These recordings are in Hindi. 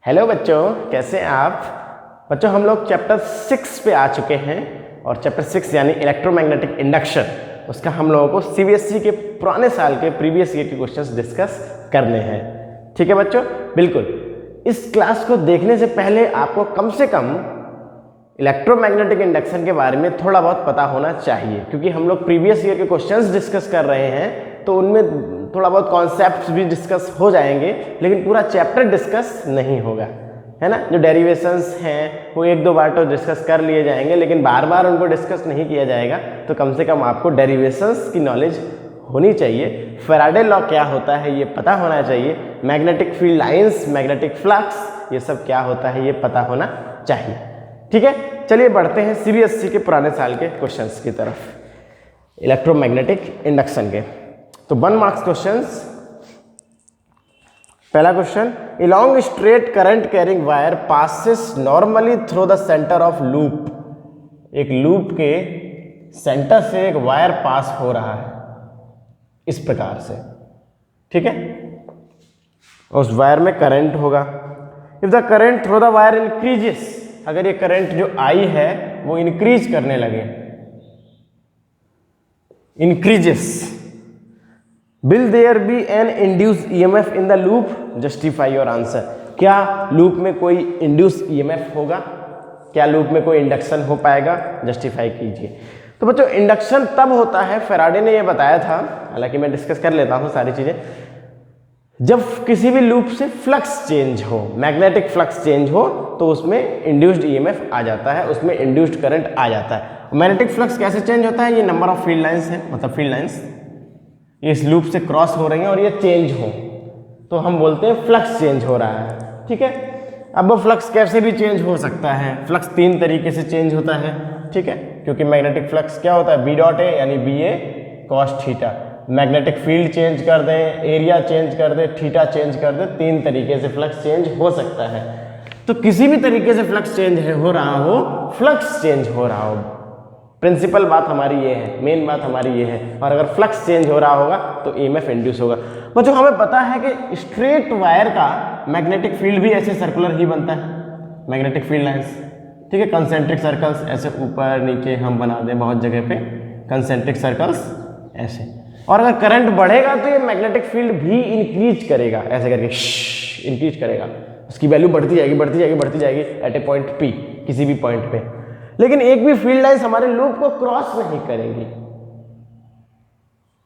हेलो बच्चों, कैसे हैं आप? बच्चों हम लोग चैप्टर 6 पे आ चुके हैं और चैप्टर 6 यानी इलेक्ट्रोमैग्नेटिक इंडक्शन, उसका हम लोगों को सीबीएसई के पुराने साल के प्रीवियस ईयर के क्वेश्चंस डिस्कस करने हैं। ठीक है बच्चों, बिल्कुल। इस क्लास को देखने से पहले आपको कम से कम इलेक्ट्रोमैग्नेटिक इंडक्शन के बारे में थोड़ा बहुत पता होना चाहिए, क्योंकि हम लोग प्रीवियस ईयर के क्वेश्चंस डिस्कस कर रहे हैं तो उनमें थोड़ा बहुत कॉन्सेप्ट्स भी डिस्कस हो जाएंगे, लेकिन पूरा चैप्टर डिस्कस नहीं होगा, है ना। जो डेरिवेशंस हैं वो एक दो बार तो डिस्कस कर लिए जाएंगे, लेकिन बार बार उनको डिस्कस नहीं किया जाएगा। तो कम से कम आपको डेरिवेशंस की नॉलेज होनी चाहिए। फैराडे लॉ क्या होता है ये पता होना चाहिए। Magnetic field lines, magnetic flux, ये सब क्या होता है ये पता होना चाहिए। ठीक है, चलिए बढ़ते हैं सीबीएसई के पुराने साल के क्वेश्चंस की तरफ, इलेक्ट्रोमैग्नेटिक इंडक्शन के। तो 1 मार्क्स क्वेश्चंस। पहला question, a long straight current carrying wire passes normally through the centre of loop. एक लूप के सेंटर से एक वायर पास हो रहा है इस प्रकार से, ठीक है। उस वायर में करंट होगा। If the current through the wire increases, अगर ये करंट जो आई है वो इंक्रीज करने लगे, increases, will there be an induced EMF in the loop? Justify your answer. क्या लूप में कोई इंड्यूस ईएमएफ होगा? क्या लूप में कोई इंडक्शन हो पाएगा? जस्टिफाई कीजिए। तो बच्चों इंडक्शन तब होता है, फैराडे ने यह बताया था, हालांकि मैं डिस्कस कर लेता हूं सारी चीजें, जब किसी भी लूप से फ्लक्स चेंज हो, मैग्नेटिक फ्लक्स चेंज हो, तो उसमें इंड्यूस्ड ईएमएफ आ जाता है, उसमें इंड्यूस्ड करंट आ जाता है। मैग्नेटिक फ्लक्स कैसे चेंज होता है? ये नंबर ऑफ फील्ड लाइंस है, मतलब फील्ड लाइंस इस लूप से क्रॉस हो रही हैं और ये चेंज हो तो हम बोलते हैं फ्लक्स चेंज हो रहा है, ठीक है। अब वो फ्लक्स कैसे भी चेंज हो सकता है। फ्लक्स 3 तरीके से चेंज होता है, ठीक है, क्योंकि मैग्नेटिक फ्लक्स क्या होता है? बी डॉट ए यानी B A cos theta. Magnetic field change कर दें, एरिया चेंज कर दें, थीटा चेंज कर दें, 3 तरीके से फ्लक्स चेंज हो सकता है। तो किसी भी तरीके से फ्लक्स चेंज हो रहा हो, फ्लक्स चेंज हो रहा हो, प्रिंसिपल बात हमारी ये है, मेन बात हमारी ये है। और अगर फ्लक्स चेंज हो रहा होगा तो ईएमएफ इंड्यूस होगा। बच्चों हमें पता है कि स्ट्रेट वायर का मैग्नेटिक फील्ड भी ऐसे सर्कुलर ही बनता है, मैग्नेटिक फील्ड लाइंस, ठीक है। कंसेंट्रिक सर्कल्स ऐसे ऊपर नीचे हम बना दें बहुत जगह पे, कंसेंट्रिक सर्कल्स ऐसे। और अगर करंट बढ़ेगा तो ये मैग्नेटिक फील्ड भी इंक्रीज करेगा, ऐसे करके इंक्रीज करेगा, उसकी वैल्यू बढ़ती जाएगी बढ़ती जाएगी बढ़ती जाएगी एट ए पॉइंट पी, किसी भी पॉइंट पे। लेकिन एक भी फील्ड लाइंस हमारे लूप को क्रॉस नहीं करेंगी,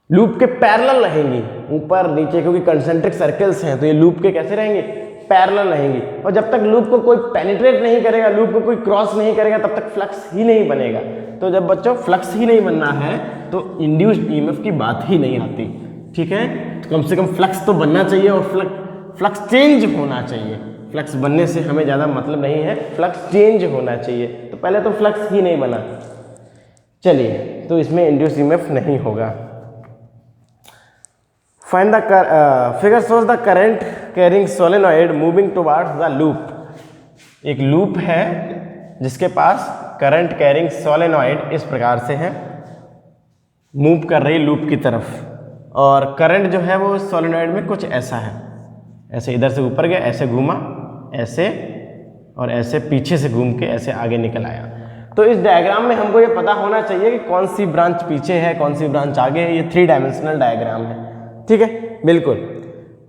लूप के पैरेलल रहेंगी ऊपर नीचे, क्योंकि कंसेंट्रिक सर्कल्स हैं तो ये लूप के कैसे रहेंगे? पैरेलल रहेंगी। और जब तक लूप को कोई पेनिट्रेट नहीं करेगा, लूप को कोई क्रॉस नहीं करेगा, तब तक फ्लक्स ही नहीं बनेगा। तो जब बच्चों फ्लक्स ही नहीं बनना है तो इंड्यूस्ड ईएमएफ की बात ही नहीं आती, ठीक है। तो कम से कम फ्लक्स तो बनना चाहिए और फ्लक्स चेंज होना चाहिए। फ्लक्स बनने से हमें ज़्यादा मतलब नहीं है, फ्लक्स चेंज होना चाहिए। तो पहले तो फ्लक्स ही नहीं बना, चलिए, तो इसमें इंड्यूस्ड ईएमएफ नहीं होगा। Find the figure shows the current carrying solenoid moving towards the loop. एक लूप है जिसके पास करंट कैरिंग सोलेनॉइड इस प्रकार से है, मूव कर रही लूप की तरफ, और करंट जो है वो सोलेनॉइड में कुछ ऐसा है, ऐसे इधर से ऊपर गया, ऐसे घूमा, ऐसे, और ऐसे पीछे से घूम के ऐसे आगे निकल आया। तो इस डायग्राम में हमको ये पता होना चाहिए कि कौन सी ब्रांच पीछे है, कौन सी ब्रांच आगे है। ये 3 डायमेंशनल डायग्राम है, ठीक है, बिल्कुल।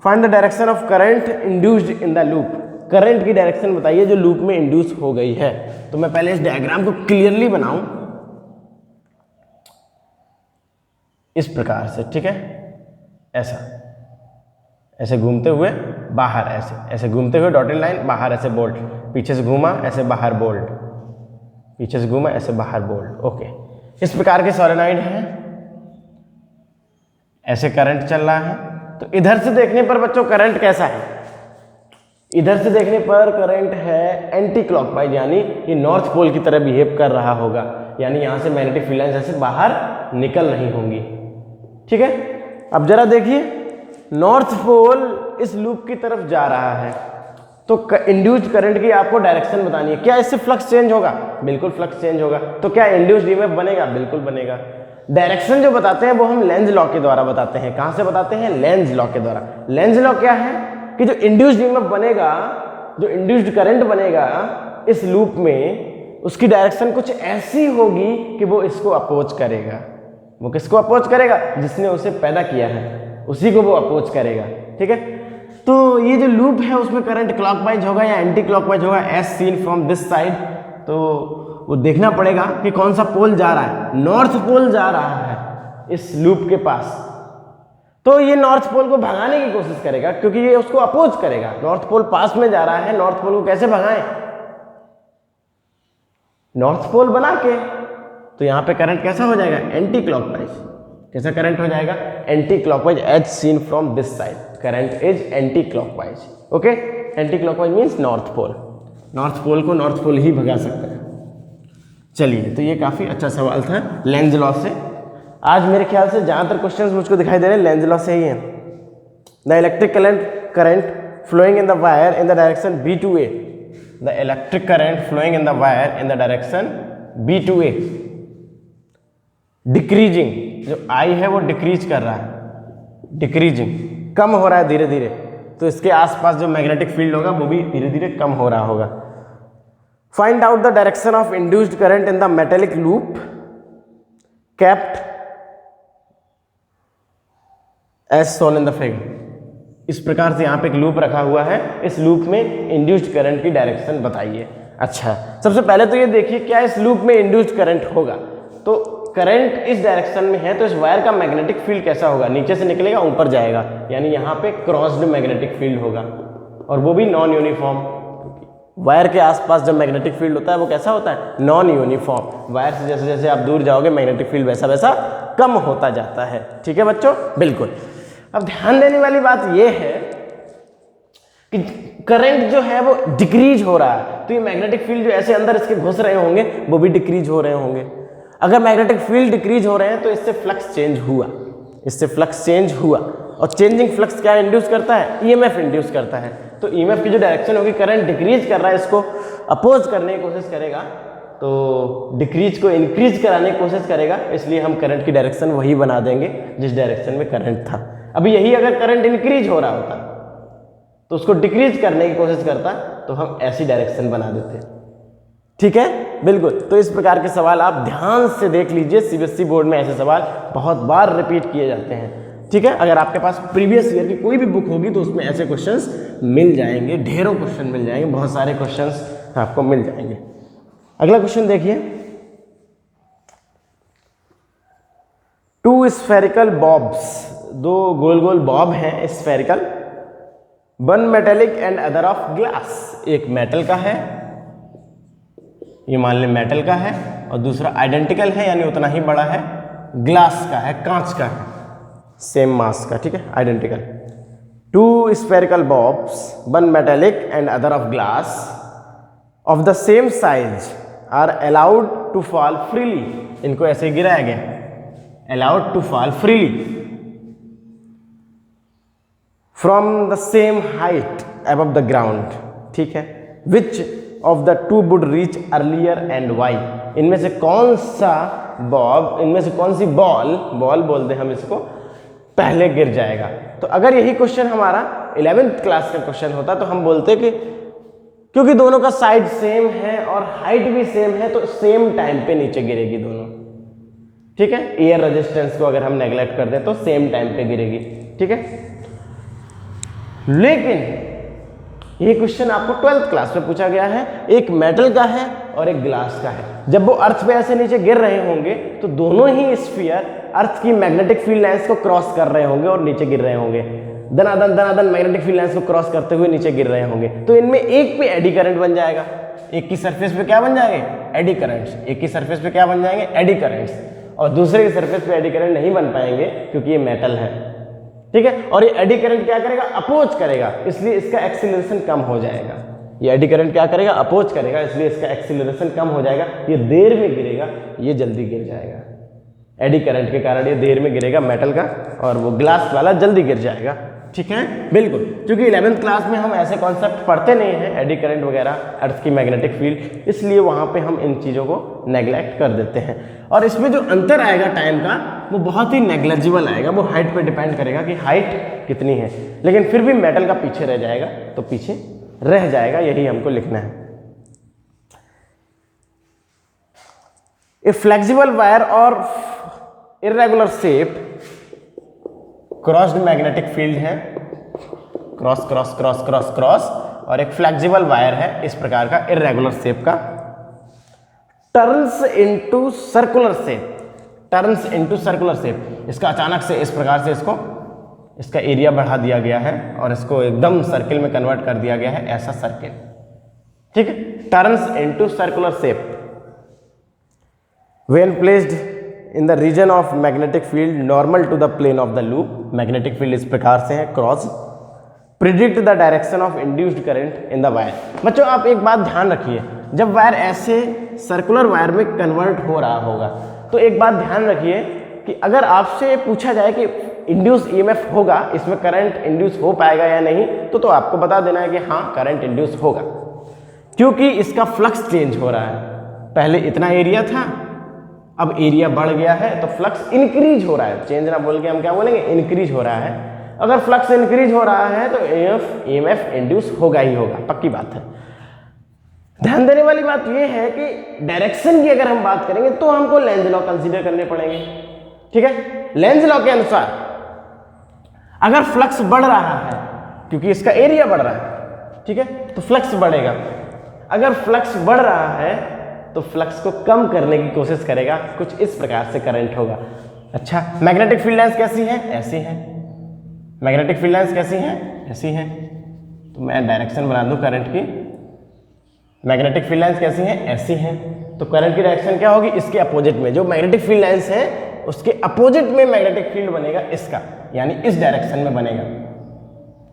Find the direction of current induced in the loop. Current की डायरेक्शन बताइए जो लूप में इंड्यूस हो गई है। तो मैं पहले इस डायग्राम को क्लियरली बनाऊं इस प्रकार से, ठीक है, ऐसा, ऐसे घूमते हुए बाहर, ऐसे ऐसे घूमते हुए डॉटेड लाइन, बाहर ऐसे बोल्ट, पीछे से घूमा ऐसे बाहर बोल्ट, पीछे से घूमा ऐसे बाहर बोल्ट, ओके। इस प्रकार के सोलेनॉइड हैं, ऐसे करंट चल रहा है। तो इधर से देखने पर बच्चों करंट कैसा है? इधर से देखने पर करंट है एंटी क्लॉकवाइज, यानी ये नॉर्थ पोल की तरह बिहेव कर रहा होगा, यानी यहां से मैग्नेटिक फील्ड लाइंस ऐसे बाहर निकल रही होंगी, ठीक है। अब जरा देखिए, नॉर्थ पोल इस लूप की तरफ जा रहा है, तो इंड्यूस्ड करंट की आपको डायरेक्शन बतानी है। क्या इससे फ्लक्स चेंज होगा? बिल्कुल फ्लक्स चेंज होगा। तो क्या इंड्यूस्ड ईएमएफ बनेगा? बिल्कुल बनेगा। डायरेक्शन जो बताते हैं वो हम लेंज लॉ के द्वारा बताते हैं। कहां से बताते हैं? लेंज लॉ के द्वारा। लेंज लॉ क्या है कि जो इंड्यूस्ड ईएमएफ बनेगा जो इंड्यूस्ड करंट बनेगा इस लूप में, उसकी डायरेक्शन कुछ ऐसी होगी कि वो इसको अपोज करेगा। वो किसको अपोज करेगा? जिसने उसे पैदा किया है उसी को वो अपोज करेगा। ठीक है, तो ये जो लूप है उसमें करंट क्लॉकवाइज होगा या एंटी क्लॉकवाइज होगा as seen from this side. तो वो देखना पड़ेगा कि कौन सा पोल जा रहा है। नॉर्थ पोल जा रहा है इस लूप के पास, तो ये नॉर्थ पोल को भगाने की कोशिश करेगा क्योंकि ये उसको अपोज करेगा। नॉर्थ पोल पास में जा रहा है, नॉर्थ पोल को कैसे भगाएं? नॉर्थ पोल बना के। तो यहां पे करंट कैसा हो जाएगा? Anti clockwise. कैसा करंट हो जाएगा? Anti clockwise as seen from this side. Current is anti clockwise. Okay, anti clockwise means north pole. North pole को नॉर्थ पोल ही भगा सकता है। चलिए, तो ये काफी अच्छा सवाल था लेंज लॉ से। आज मेरे ख्याल से ज्यादातर क्वेश्चंस मुझको दिखाई दे रहे हैं लेंज लॉ से ही हैं। The electric current flowing in the wire in the direction B to A। The electric current flowing in the wire in the direction B to A decreasing, जो I है वो डिक्रीज कर रहा है, डिक्रीजिंग, कम हो रहा है धीरे धीरे। तो इसके आसपास जो मैग्नेटिक फील्ड होगा वो भी धीरे धीरे कम हो रहा होगा। Find out the direction of induced current in the metallic loop kept as shown in the figure. इस प्रकार से यहाँ पे एक लूप रखा हुआ है, इस लूप में इंड्यूस्ड करंट की डायरेक्शन बताइए। अच्छा, सबसे पहले तो ये देखिए क्या इस लूप में इंड्यूस्ड करंट होगा। तो करंट इस डायरेक्शन में है तो इस वायर का मैग्नेटिक फील्ड कैसा होगा? नीचे से निकलेगा ऊपर जाएगा, यानी यहाँ पे क्रॉस्ड मैग्नेटिक फील्ड होगा, और वो भी नॉन यूनिफॉर्म। वायर के आसपास जब मैग्नेटिक फील्ड होता है वो कैसा होता है? Non uniform. वायर से जैसे जैसे आप दूर जाओगे मैग्नेटिक फील्ड वैसा वैसा कम होता जाता है। ठीक है बच्चों, बिल्कुल। अब ध्यान देने वाली बात ये है कि करंट जो है वो डिक्रीज हो रहा है, तो ये मैग्नेटिक फील्ड जो ऐसे अंदर इसके घुस रहे होंगे वो भी डिक्रीज हो रहे होंगे। अगर मैग्नेटिक फील्ड डिक्रीज हो रहे हैं तो इससे फ्लक्स चेंज हुआ, इससे फ्लक्स चेंज हुआ, और चेंजिंग फ्लक्स क्या इंड्यूस करता है? ईएमएफ इंड्यूस करता है। तो ईएमएफ की जो डायरेक्शन होगी, करंट डिक्रीज कर रहा है, इसको अपोज करने की कोशिश करेगा, तो डिक्रीज को इंक्रीज कराने की कोशिश करेगा, इसलिए हम करंट की डायरेक्शन वही बना देंगे जिस डायरेक्शन में करंट था। अभी यही अगर करंट इंक्रीज हो रहा होता तो उसको डिक्रीज करने की कोशिश करता, तो हम ऐसी डायरेक्शन बना देते। ठीक है, बिल्कुल। तो इस प्रकार के सवाल आप ध्यान से देख लीजिए, सीबीएसई बोर्ड में ऐसे सवाल बहुत बार रिपीट किए जाते हैं। ठीक है, अगर आपके पास प्रीवियस ईयर की कोई भी बुक होगी तो उसमें ऐसे क्वेश्चंस मिल जाएंगे, ढेरों क्वेश्चन मिल जाएंगे, बहुत सारे क्वेश्चंस आपको मिल जाएंगे। अगला क्वेश्चन देखिए, 2 स्फेरिकल बॉब्स, 2 गोल गोल बॉब हैं spherical, one metallic and other of glass. एक मेटल का है, ये मान लें मेटल का है, और दूसरा आइडेंटिकल है यानी उतना ही बड़ा है, ग्लास का है, कांच का है, सेम मास का। ठीक है, identical. 2 spherical bobs, one metallic and other of glass of the same size are allowed to fall freely. इनको ऐसे गिराया गया, allowed to fall freely from the same height above the ground. ठीक है, which of the 2 would reach earlier and why. इनमें से कौन सा बॉब, इनमें से कौन सी बॉल बोलते हैं हम इसको, पहले गिर जाएगा। तो अगर यही क्वेश्चन हमारा 11th क्लास का क्वेश्चन होता तो हम बोलते कि क्योंकि दोनों का साइज सेम है और हाइट भी सेम है तो सेम टाइम पे नीचे गिरेगी दोनों। ठीक है, एयर रेजिस्टेंस को अगर हम नेग्लेक्ट कर दें तो सेम टाइम पे गिरेगी। ठीक है, लेकिन ये क्वेश्चन आपको 12th क्लास में पूछा गया है, एक मेटल का है और एक ग्लास का है। जब वो अर्थ पे ऐसे नीचे गिर रहे होंगे तो दोनों ही स्फीयर अर्थ की मैग्नेटिक फील्ड लाइंस को क्रॉस कर रहे होंगे और नीचे गिर रहे होंगे, दनादन मैग्नेटिक फील्ड लाइंस को क्रॉस करते हुए नीचे गिर रहे होंगे। तो इनमें एक पे एडी करंट बन जाएगा, एक की सरफेस पे क्या बन जाएंगे? Eddy currents. एक की सरफेस पे क्या बन जाएंगे? Eddy currents. और दूसरे की सरफेस पे एडी करंट नहीं बन पाएंगे क्योंकि ये मेटल है। ठीक है, और ये एडी करंट क्या करेगा? अपोज करेगा, इसलिए इसका एक्सीलरेशन कम हो जाएगा। ये एडी करंट क्या करेगा? अपोज करेगा, इसलिए इसका एक्सीलरेशन कम हो जाएगा। ये देर में गिरेगा, ये जल्दी गिर जाएगा। एडी करंट के कारण ये देर में गिरेगा मेटल का, और वो ग्लास वाला जल्दी गिर जाएगा। ठीक है, बिल्कुल। क्योंकि 11th क्लास में हम ऐसे कॉन्सेप्ट पढ़ते नहीं हैं, एडी करंट वगैरह, अर्थ की मैग्नेटिक फील्ड, इसलिए वहाँ पे हम इन चीज़ों को नेग्लेक्ट कर देते हैं। और इसमें जो अंतर आएगा टाइम का वो बहुत ही नेग्लेजिबल आएगा, वो हाइट पे डिपेंड करेगा कि हाइट कितनी है, लेकिन फिर भी मेटल का पीछे रह जाएगा तो पीछे रह जाएगा, यही हमको लिखना है। ए फ्लेक्सिबल वायर और irregular shape crossed magnetic field है, cross cross cross cross cross, और एक फ्लेक्सिबल वायर है इस प्रकार का इर्रेगुलर शेप का, turns into circular shape, turns into circular shape, इसका अचानक से इस प्रकार से इसका एरिया बढ़ा दिया गया है और इसको एकदम सर्किल में कन्वर्ट कर दिया गया है, ऐसा सर्किल, ठीक है, turns into circular shape. When placed in the region of magnetic field normal to the plane of the loop, magnetic field इस प्रकार से है cross, predict the direction of induced current in the wire. बच्चों आप एक बात ध्यान रखिए, जब वायर ऐसे सर्कुलर वायर में कन्वर्ट हो रहा होगा तो एक बात ध्यान रखिए कि अगर आपसे पूछा जाए कि इंड्यूस ईएमएफ होगा, इसमें करंट इंड्यूस हो पाएगा या नहीं, तो आपको बता देना है कि हाँ करंट इंड्यूस होगा, क्योंकि इसका फ्लक्स चेंज हो रहा है। पहले इतना एरिया था, अब एरिया बढ़ गया है तो फ्लक्स इंक्रीज हो रहा है, चेंज ना बोल के हम क्या बोलेंगे, इंक्रीज हो रहा है। अगर फ्लक्स इंक्रीज हो रहा है तो ईएमएफ इंड्यूस होगा ही होगा, पक्की बात है। ध्यान देने वाली बात यह है कि डायरेक्शन की अगर हम बात करेंगे तो हमको लेंज लॉ कंसीडर करने पड़ेंगे, ठीक है। लेंज लॉ के अनुसार अगर फ्लक्स बढ़ रहा है, क्योंकि इसका एरिया बढ़ रहा है, ठीक है, तो फ्लक्स बढ़ेगा। अगर फ्लक्स बढ़ रहा है तो फ्लक्स को कम करने की कोशिश करेगा, कुछ इस प्रकार से करंट होगा। अच्छा, मैग्नेटिक फील्ड लाइंस कैसी है, ऐसी है। मैग्नेटिक फील्ड लाइंस कैसी हैं, ऐसी हैं। तो मैं डायरेक्शन बना दूं करंट की, मैग्नेटिक फील्ड लाइंस कैसी हैं, ऐसी हैं। तो करंट की डायरेक्शन क्या होगी, इसके अपोजिट में। जो मैग्नेटिक फील्ड लाइंस है उसके अपोजिट में मैग्नेटिक फील्ड बनेगा इसका, यानी इस डायरेक्शन में बनेगा,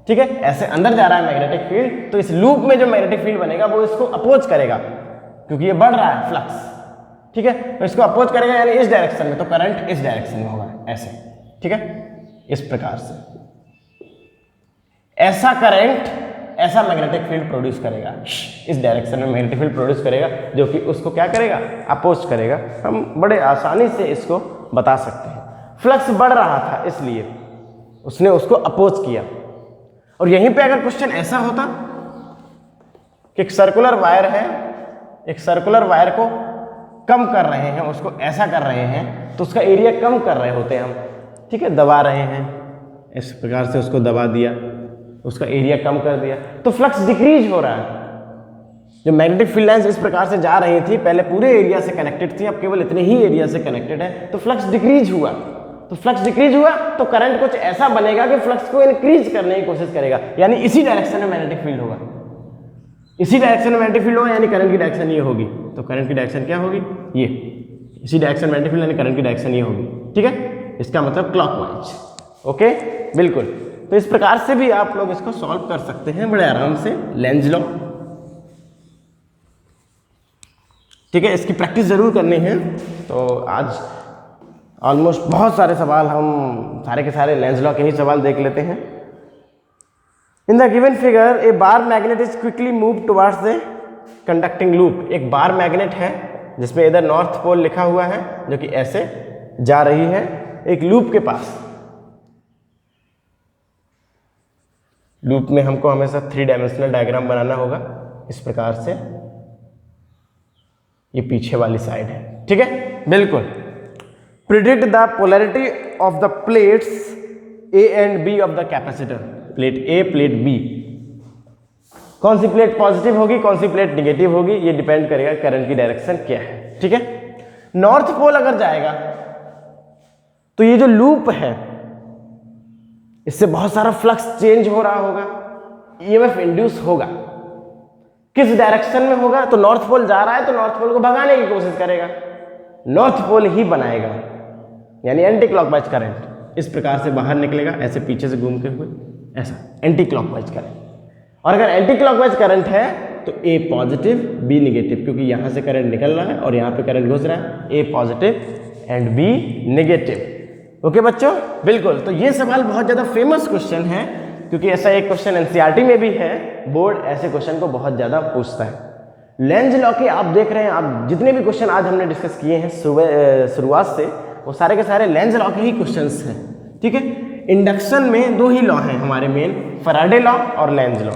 ठीक है। ऐसे अंदर जा रहा है मैग्नेटिक फील्ड, तो इस लूप में जो मैग्नेटिक फील्ड बनेगा वो इसको अपोज करेगा, क्योंकि ये बढ़ रहा है फ्लक्स, ठीक है, तो इसको अपोज करेगा यानी इस डायरेक्शन में, तो करंट इस डायरेक्शन में होगा, ऐसे, ठीक है, इस प्रकार से। ऐसा करंट ऐसा मैग्नेटिक फील्ड प्रोड्यूस करेगा, इस डायरेक्शन में मैग्नेटिक फील्ड प्रोड्यूस करेगा, जो कि उसको क्या करेगा, अपोज करेगा। हम बड़े आसानी से इसको बता सकते हैं। फ्लक्स बढ़ रहा था इसलिए उसने उसको अपोज किया। और यहीं पे अगर क्वेश्चन ऐसा होता कि एक सर्कुलर वायर है, एक सर्कुलर वायर को कम कर रहे हैं, उसको ऐसा कर रहे हैं, तो उसका एरिया कम कर रहे होते हैं हम, ठीक है, दबा रहे हैं, इस प्रकार से उसको दबा दिया, उसका एरिया कम कर दिया, तो फ्लक्स डिक्रीज हो रहा है। जो मैग्नेटिक फील्ड लाइंस इस प्रकार से जा रही थी, पहले पूरे एरिया से कनेक्टेड थी, अब केवल इतने ही एरिया से कनेक्टेड है, तो फ्लक्स डिक्रीज हुआ। तो फ्लक्स डिक्रीज हुआ तो करंट कुछ ऐसा बनेगा कि फ्लक्स को इंक्रीज करने की कोशिश करेगा, यानी इसी डायरेक्शन में मैग्नेटिक फील्ड होगा, इसी डायरेक्शन में मैग्नेटिक फील्ड होगा, यानी करंट की डायरेक्शन ये होगी। तो करंट की डायरेक्शन क्या होगी, ये, इसी डायरेक्शन में मैग्नेटिक फील्ड यानी करंट की डायरेक्शन ये होगी, ठीक है। इसका मतलब क्लॉकवाइज, ओके, बिल्कुल। तो इस प्रकार से भी आप लोग इसको सॉल्व कर सकते हैं बड़े आराम से, लेंज लॉ, ठीक है। इसकी प्रैक्टिस जरूर करनी है। तो आज ऑलमोस्ट बहुत सारे सवाल हम सारे के सारे लेंज लॉ के ही सवाल देख लेते हैं। In the given figure A bar magnet is quickly move towards the conducting loop. एक बार मैग्नेट है जिसमें इधर नॉर्थ पोल लिखा हुआ है, जो कि ऐसे जा रही है एक लूप के पास। लूप में हमको हमेशा 3 डायमेंशनल डायग्राम बनाना होगा इस प्रकार से, ये पीछे वाली साइड है, ठीक है, बिल्कुल। Predict the polarity of the plates A and B of the capacitor. Plate A, plate B, कौन सी प्लेट पॉजिटिव होगी, कौन सी प्लेट निगेटिव होगी, ये डिपेंड करेगा करंट की डायरेक्शन क्या है, ठीक है। नॉर्थ पोल अगर जाएगा तो ये जो लूप है इससे बहुत सारा फ्लक्स चेंज हो रहा होगा, ईएमएफ इंड्यूस होगा। किस डायरेक्शन में होगा, तो नॉर्थ पोल जा रहा है तो नॉर्थ पोल को भगाने की कोशिश करेगा, नॉर्थ पोल ही बनाएगा, यानी एंटी क्लॉकवाइज करंट इस प्रकार से बाहर निकलेगा, ऐसे पीछे से घूमते हुए, ऐसा एंटी क्लॉकवाइज करंट। और अगर एंटी क्लॉकवाइज करंट है तो ए पॉजिटिव बी निगेटिव, क्योंकि यहां से करंट निकल रहा है और यहां पे करंट घुस रहा है, A positive and B negative. Okay बच्चों, बिल्कुल। तो ये सवाल बहुत ज़्यादा फेमस क्वेश्चन है, क्योंकि ऐसा एक क्वेश्चन एनसीईआरटी में भी है, बोर्ड ऐसे क्वेश्चन को बहुत ज़्यादा पूछता है। लेंज लॉ के आप देख रहे हैं, आप जितने भी क्वेश्चन आज हमने डिस्कस किए हैं शुरुआत से, वो सारे के सारे लेंज लॉ के ही क्वेश्चंस हैं, ठीक है। इंडक्शन में 2 ही लॉ हैं हमारे मेन, फैराडे लॉ और लेंज लॉ,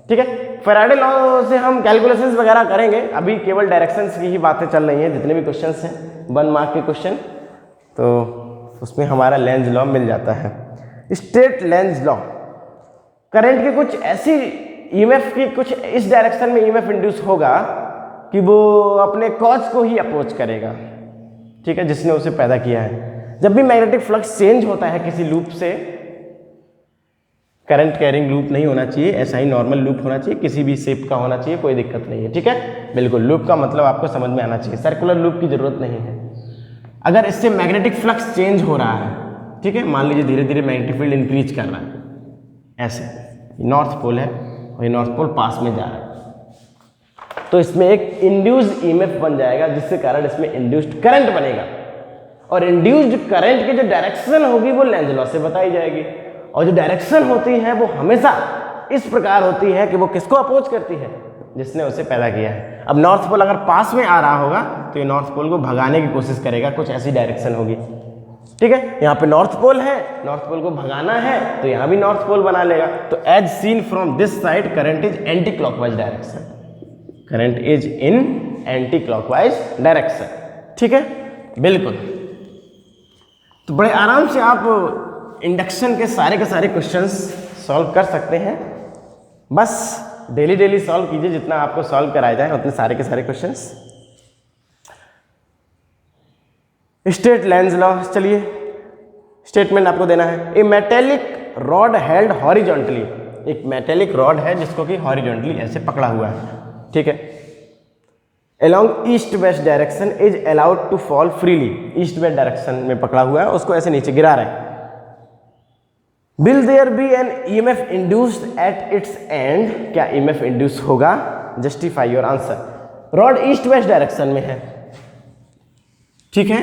ठीक है। फैराडे लॉ से हम कैलकुलेशंस वगैरह करेंगे, अभी केवल डायरेक्शंस की ही बातें चल रही हैं। जितने भी क्वेश्चंस हैं 1 मार्क के क्वेश्चन, तो उसमें हमारा लेंज लॉ मिल जाता है। स्टेट लेंज लॉ, करंट की कुछ ऐसी ईएमएफ की कुछ इस डायरेक्शन में ईएमएफ इंड्यूस होगा कि वो अपने कॉज को ही अपोज करेगा, ठीक है, जिसने उसे पैदा किया है। जब भी मैग्नेटिक फ्लक्स चेंज होता है किसी लूप से, करंट कैरिंग लूप नहीं होना चाहिए, ऐसा ही नॉर्मल लूप होना चाहिए, किसी भी शेप का होना चाहिए, कोई दिक्कत नहीं है, ठीक है। बिल्कुल लूप का मतलब आपको समझ में आना चाहिए, सर्कुलर लूप की जरूरत नहीं है। अगर इससे मैग्नेटिक फ्लक्स चेंज हो रहा है, ठीक है, मान लीजिए धीरे धीरे मैग्नेटिक फील्ड इंक्रीज कर रहा है, ऐसे नॉर्थ पोल है और ये नॉर्थ पोल पास में जा रहा है, तो इसमें एक इंड्यूस्ड ईएमएफ बन जाएगा, जिसके कारण इसमें इंड्यूस्ड करंट बनेगा। और इंड्यूस्ड करंट की जो डायरेक्शन होगी वो लेंज लॉ से बताई जाएगी, और जो डायरेक्शन होती है वो हमेशा इस प्रकार होती है कि वो किसको अपोज करती है, जिसने उसे पैदा किया है। अब नॉर्थ पोल अगर पास में आ रहा होगा तो ये नॉर्थ पोल को भगाने की कोशिश करेगा, कुछ ऐसी डायरेक्शन होगी, ठीक है। यहाँ पे नॉर्थ पोल है, नॉर्थ पोल को भगाना है तो यहाँ भी नॉर्थ पोल बना लेगा। तो as seen from this side current is anti clockwise direction, current is in anti clockwise direction, ठीक है, बिल्कुल। तो बड़े आराम से आप इंडक्शन के सारे क्वेश्चंस सॉल्व कर सकते हैं। बस डेली डेली सॉल्व कीजिए, जितना आपको सॉल्व कराया जाए उतने सारे के सारे क्वेश्चंस। स्टेट लेंज लॉ, चलिए स्टेटमेंट आपको देना है। ए मेटेलिक रॉड हेल्ड हॉरिजॉन्टली, एक मेटेलिक रॉड है जिसको कि हॉरिजॉन्टली ऐसे पकड़ा हुआ है, ठीक है, along east west direction is allowed to fall freely, east west direction में पकड़ा हुआ है, उसको ऐसे नीचे गिरा रहे हैं। Will there be an EMF induced at its end, क्या ईएमएफ इंड्यूस होगा? Justify your answer. Rod east west direction में है, ठीक है,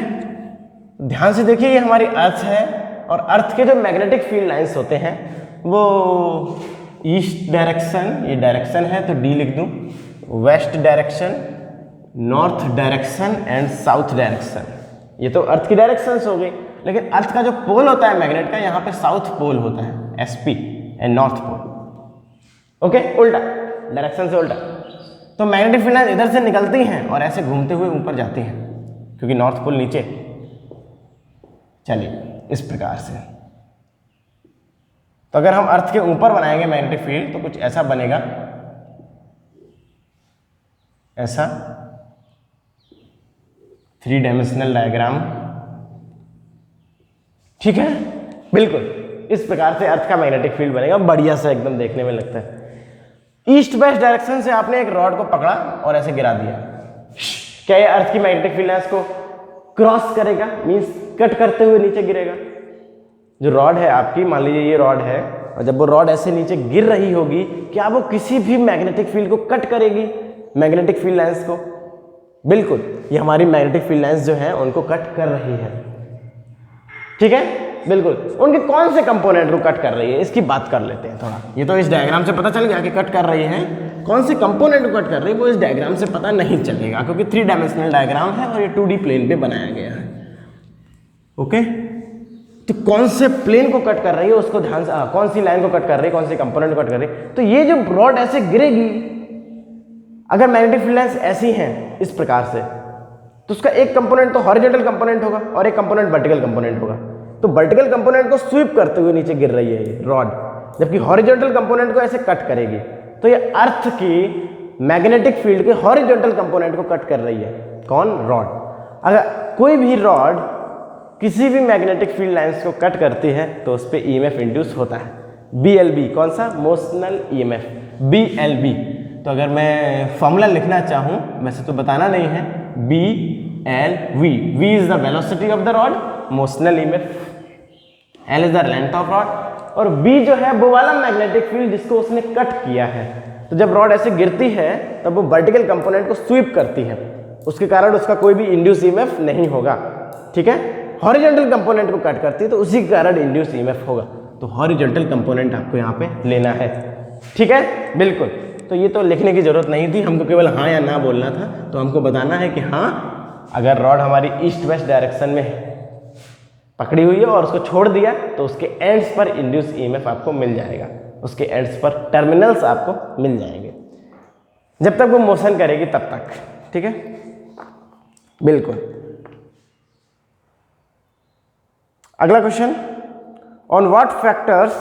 ध्यान से देखिए, ये हमारी अर्थ है और अर्थ के जो मैग्नेटिक फील्ड लाइंस होते हैं वो ईस्ट डायरेक्शन, ये डायरेक्शन है तो डी लिख दूं, west direction, north direction and south direction, ये तो अर्थ की डायरेक्शंस हो गई। लेकिन अर्थ का जो पोल होता है मैग्नेट का, यहाँ पे साउथ पोल होता है, SP and north pole, okay, उल्टा डायरेक्शन से उल्टा। तो मैग्नेटिक फील्ड लाइन इधर से निकलती हैं और ऐसे घूमते हुए ऊपर जाती हैं, क्योंकि नॉर्थ पोल नीचे। चलिए इस प्रकार से, तो अगर हम अर्थ के ऊपर बनाएंगे मैग्नेटिक फील्ड तो कुछ ऐसा बनेगा, ऐसा 3 डायमेंशनल डायग्राम, ठीक है, बिल्कुल इस प्रकार से अर्थ का मैग्नेटिक फील्ड बनेगा, बढ़िया से एकदम देखने में लगता है। ईस्ट वेस्ट डायरेक्शन से आपने एक रॉड को पकड़ा और ऐसे गिरा दिया, क्या ये अर्थ की मैग्नेटिक फील्ड लाइंस को क्रॉस करेगा, मींस कट करते हुए नीचे गिरेगा? जो रॉड है आपकी, मान लीजिए ये रॉड है, और जब वो रॉड ऐसे नीचे गिर रही होगी, क्या वो किसी भी मैग्नेटिक फील्ड को कट करेगी, मैग्नेटिक फील्ड लाइंस को? बिल्कुल, ये हमारी मैग्नेटिक फील्ड लाइंस जो है उनको कट कर रही है, ठीक है, बिल्कुल। उनके कौन से कंपोनेंट को कट कर रही है, इसकी बात कर लेते हैं थोड़ा। ये तो इस डायग्राम से पता चल गया कि कट कर रही है, कौन से कंपोनेंट को कट कर रही है वो इस डायग्राम से पता नहीं चलेगा, क्योंकि 3 डायमेंशनल डायग्राम है और ये 2D प्लेन पे बनाया गया है, ओके। तो कौन से प्लेन को कट कर रही है उसको ध्यान से, कौन सी लाइन को कट कर रही है, कौन से कंपोनेंट को कट कर रही है। तो ये जो रॉड ऐसे गिरेगी, अगर मैग्नेटिक फील्ड लाइंस ऐसी हैं इस प्रकार से, तो उसका एक कंपोनेंट तो हॉरिजॉन्टल कंपोनेंट होगा और एक कंपोनेंट वर्टिकल कंपोनेंट होगा। तो वर्टिकल कंपोनेंट को स्वीप करते हुए नीचे गिर रही है ये रॉड, जबकि हॉरिजॉन्टल कंपोनेंट को ऐसे कट करेगी। तो ये अर्थ की मैग्नेटिक फील्ड के हॉरिजॉन्टल कंपोनेंट को कट कर रही है, कौन? रॉड। अगर कोई भी रॉड किसी भी मैग्नेटिक फील्ड लाइंस को कट करती है तो उस पर ईएमएफ इंड्यूस होता है, BLB, कौन सा? Motional EMF, BLB। तो अगर मैं फॉर्मूला लिखना चाहूं, वैसे तो बताना नहीं है, BLV, V is the velocity of the rod, motional EMF, L is the length of rod, और B जो है वो वाला मैग्नेटिक फील्ड जिसको उसने कट किया है। तो जब रॉड ऐसे गिरती है तब वो वर्टिकल कंपोनेंट को स्वीप करती है, उसके कारण उसका कोई भी इंड्यूस ईएमएफ नहीं होगा, ठीक है। हॉरिजॉन्टल कंपोनेंट को कट करती है तो उसी के कारण इंड्यूस ईएमएफ होगा। तो हॉरिजॉन्टल कंपोनेंट आपको यहाँ पे लेना है, ठीक है, बिल्कुल। तो ये तो लिखने की जरूरत नहीं थी, हमको केवल हाँ या ना बोलना था। तो हमको बताना है कि हाँ, अगर रॉड हमारी ईस्ट वेस्ट डायरेक्शन में पकड़ी हुई है और उसको छोड़ दिया तो उसके एंड्स पर इंड्यूस ईएमएफ आपको मिल जाएगा, उसके एंड्स पर टर्मिनल्स आपको मिल जाएंगे। जब तक वो मोशन करेगी तब तक, ठीक है, बिल्कुल। अगला question, on what factors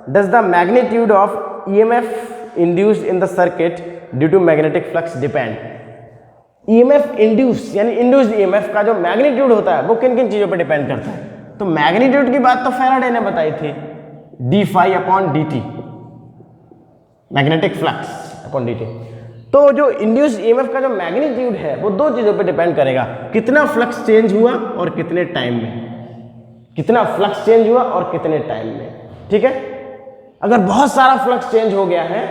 does the magnitude of EMF induced in the circuit due to magnetic flux depend. EMF induce यानी इंड्यूस्ड ईएमएफ का जो मैग्नीट्यूड होता है वो किन किन चीजों पर डिपेंड करता है? तो मैग्नीट्यूड की बात तो फैराडे ने बताई थी, d phi upon d t, magnetic flux upon d t. तो जो इंड्यूस्ड ईएमएफ का जो मैग्नीट्यूड है वो दो चीजों पे डिपेंड करेगा, कितना फ्लक्स चेंज हुआ और कितने टाइम में, कितना फ्लक्स चेंज हुआ और कितने टाइम में, ठीक है। अगर बहुत सारा फ्लक्स चेंज हो गया है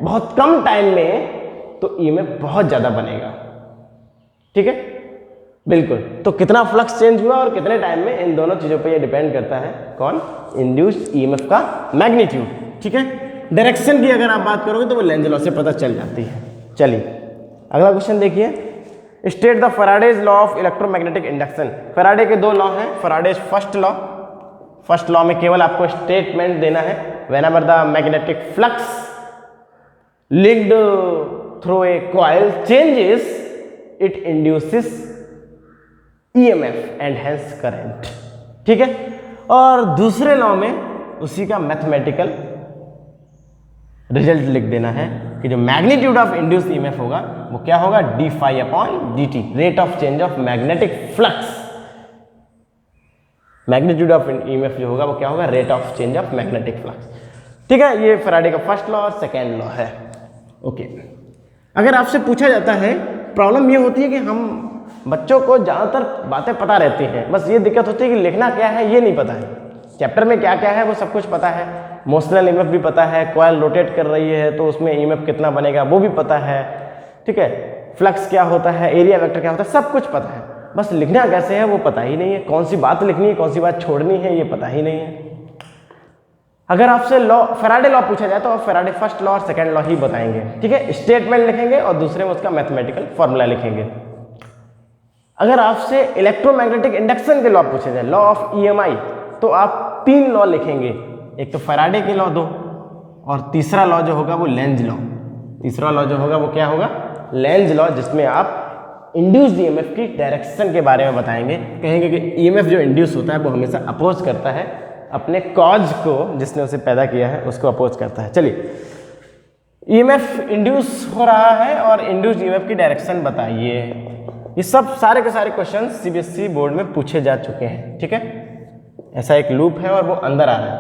बहुत कम टाइम में तो ईएमएफ बहुत ज्यादा बनेगा, ठीक है, बिल्कुल। तो कितना फ्लक्स चेंज हुआ और कितने टाइम में, इन दोनों चीजों पे ये डिपेंड करता है कौन, इंड्यूस्ड ईएमएफ का मैग्नीट्यूड, ठीक है। डायरेक्शन की अगर आप बात करोगे तो वो लेंज लॉ से पता चल जाती है। चलिए अगला क्वेश्चन देखिए, state the Faraday's law of electromagnetic induction. Faraday के दो लॉ हैं, फैराडेज फर्स्ट लॉ में केवल आपको स्टेटमेंट देना है, whenever the magnetic flux linked through a coil changes it induces EMF and hence current, ठीक है। और दूसरे लॉ में उसी का मैथमेटिकल रिजल्ट लिख देना है कि जो मैग्नीट्यूड ऑफ इंड्यूस्ड ईएमएफ होगा वो क्या होगा, d phi upon d t, rate of change of magnetic flux. Magnitude of EMF जो होगा वो क्या होगा, rate of change of magnetic flux, ठीक है। ये फैराडे का फर्स्ट लॉ और सेकेंड लॉ है, ओके। अगर आपसे पूछा जाता है, प्रॉब्लम ये होती है कि हम बच्चों को ज़्यादातर बातें पता रहती हैं, बस ये दिक्कत होती है कि लिखना क्या है ये नहीं पता है। चैप्टर में क्या क्या है वो सब कुछ पता है, मोशनल ईएमएफ भी पता है, कॉइल रोटेट कर रही है तो उसमें ईएमएफ कितना बनेगा वो भी पता है, ठीक है, फ्लक्स क्या होता है, एरिया वेक्टर क्या होता है, सब कुछ पता है, बस लिखना कैसे है वो पता ही नहीं है, कौन सी बात लिखनी है कौन सी बात छोड़नी है ये पता ही नहीं है। अगर आपसे लॉ फैराडे लॉ पूछा जाए तो आप फैराडे फर्स्ट लॉ और सेकेंड लॉ ही बताएंगे, ठीक है, स्टेटमेंट लिखेंगे और दूसरे में उसका मैथमेटिकल फॉर्मूला लिखेंगे। अगर आपसे इलेक्ट्रोमैग्नेटिक इंडक्शन के लॉ पूछे जाए, लॉ ऑफ ईएमआई, तो आप 3 लॉ लिखेंगे, एक तो फैराडे के लॉ 2 और तीसरा लॉ जो होगा वो लेंज लॉ। तीसरा लॉ जो होगा वो क्या होगा, लेंज लॉ, जिसमें आप इंड्यूस्ड ईएमएफ की डायरेक्शन के बारे में बताएंगे, कहेंगे कि ईएमएफ जो इंड्यूस होता है वो हमेशा अपोज करता है अपने कॉज को, जिसने उसे पैदा किया है उसको अपोज करता है। चलिए, ईएमएफ इंड्यूस हो रहा है और इंड्यूस्ड ईएमएफ की डायरेक्शन बताइए। ये सब सारे के सारे क्वेश्चन सीबीएसई बोर्ड में पूछे जा चुके हैं, ठीक है। ऐसा एक लूप है और वो अंदर आ रहा है,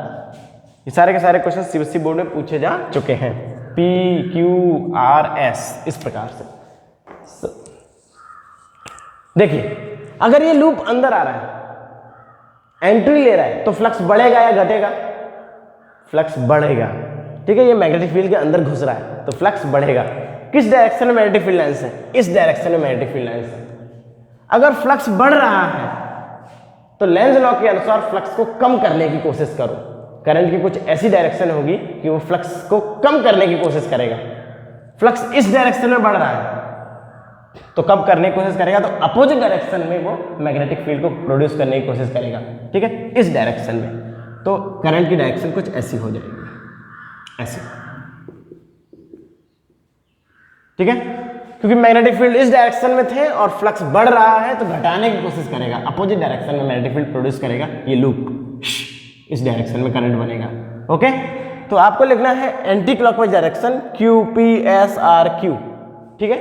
ये सारे के सारे क्वेश्चन सीबीएसई बोर्ड में पूछे जा चुके हैं, PQRS इस प्रकार से। देखिए, अगर ये लूप अंदर आ रहा है, एंट्री ले रहा है, तो फ्लक्स बढ़ेगा या घटेगा, फ्लक्स बढ़ेगा, ठीक है। ये मैग्नेटिक फील्ड के अंदर घुस रहा है तो फ्लक्स बढ़ेगा। किस डायरेक्शन में मैग्नेटिक फील्ड लाइंस है, इस डायरेक्शन में मैग्नेटिक फील्ड लाइंस है। अगर फ्लक्स बढ़ रहा है तो लेंज लॉ के अनुसार फ्लक्स को कम करने की कोशिश करो, करंट की कुछ ऐसी डायरेक्शन होगी कि वो फ्लक्स को कम करने की कोशिश करेगा। फ्लक्स इस डायरेक्शन में बढ़ रहा है तो कम करने की कोशिश करेगा, तो अपोजिट डायरेक्शन में वो मैग्नेटिक फील्ड को प्रोड्यूस करने की कोशिश करेगा, ठीक है, इस डायरेक्शन में। तो करंट की डायरेक्शन कुछ ऐसी हो जाएगी, ऐसी, ठीक है, क्योंकि मैग्नेटिक फील्ड इस डायरेक्शन में थे और फ्लक्स बढ़ रहा है तो घटाने की कोशिश करेगा, अपोजिट डायरेक्शन में मैग्नेटिक फील्ड प्रोड्यूस करेगा, ये लूप इस डायरेक्शन में करंट बनेगा, ओके। तो आपको लिखना है एंटी क्लॉकवाइज डायरेक्शन QPSRQ, ठीक है,